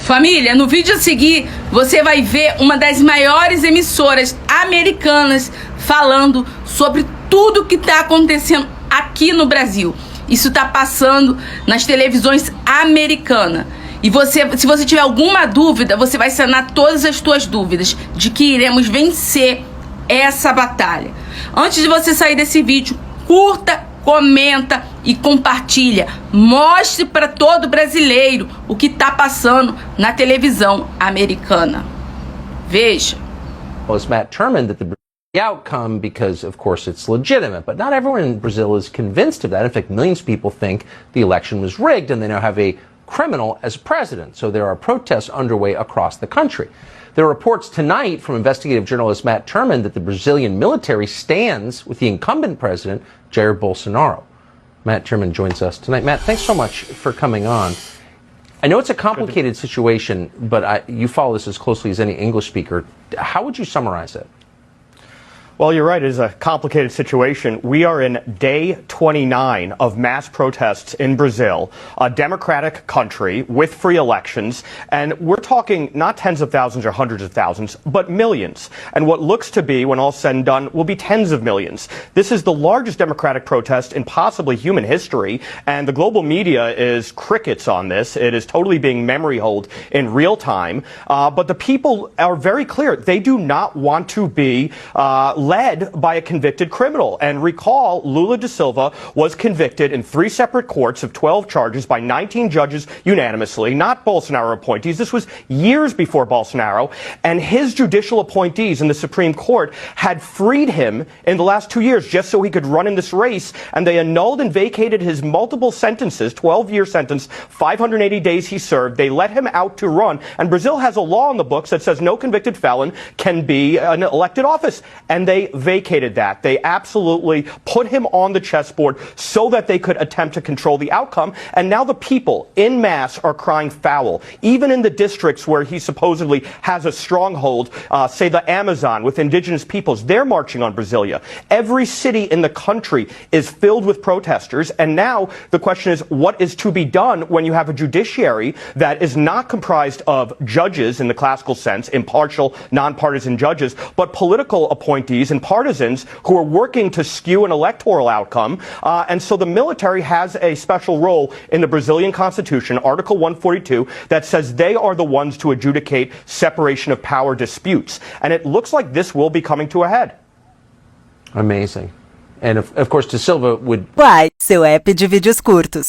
Família, no vídeo a seguir, você vai ver uma das maiores emissoras americanas falando sobre tudo que está acontecendo aqui no Brasil. Isso está passando nas televisões americanas. E se você tiver alguma dúvida, você vai sanar todas as suas dúvidas de que iremos vencer essa batalha. Antes de você sair desse vídeo, curta, comenta e compartilha. Mostre para todo brasileiro o que está passando na televisão americana. Veja. Well, it's Matt Turman that the outcome, because of course it's legitimate, but not everyone in Brazil is convinced of that. In fact, millions of people think the election was rigged and they now have a criminal as president. So there are protests underway across the country. There are reports tonight from investigative journalist Matt Turman that the Brazilian military stands with the incumbent president, Jair Bolsonaro. Matt Turman joins us tonight. Matt, thanks so much for coming on. I know it's a complicated situation, but you follow this as closely as any English speaker. How would you summarize it? Well, you're right. It is a complicated situation. We are in day 29 of mass protests in Brazil, a democratic country with free elections. And we're talking not tens of thousands or hundreds of thousands, but millions. And what looks to be, when all said and done, will be tens of millions. This is the largest democratic protest in possibly human history. And the global media is crickets on this. It is totally being memory holed in real time. But the people are very clear. They do not want to be led by a convicted criminal. And recall, Lula da Silva was convicted in 3 separate courts of 12 charges by 19 judges unanimously, not Bolsonaro appointees. This was years before Bolsonaro. And his judicial appointees in the Supreme Court had freed him in the last 2 years just so he could run in this race. And they annulled and vacated his multiple sentences, 12-year sentence, 580 days he served. They let him out to run. And Brazil has a law in the books that says no convicted felon can be an elected office. And they vacated that. They absolutely put him on the chessboard so that they could attempt to control the outcome. And now the people in mass are crying foul. Even in the districts where he supposedly has a stronghold, say the Amazon with indigenous peoples, they're marching on Brasilia. Every city in the country is filled with protesters. And now the question is, what is to be done when you have a judiciary that is not comprised of judges in the classical sense, impartial, nonpartisan judges, but political appointees and partisans who are working to skew an electoral outcome. And so the military has a special role in the Brazilian Constitution, Article 142, that says they are the ones to adjudicate separation of power disputes. And it looks like this will be coming to a head. Amazing. And of course, da Silva would... Uai, seu app de vídeos curtos.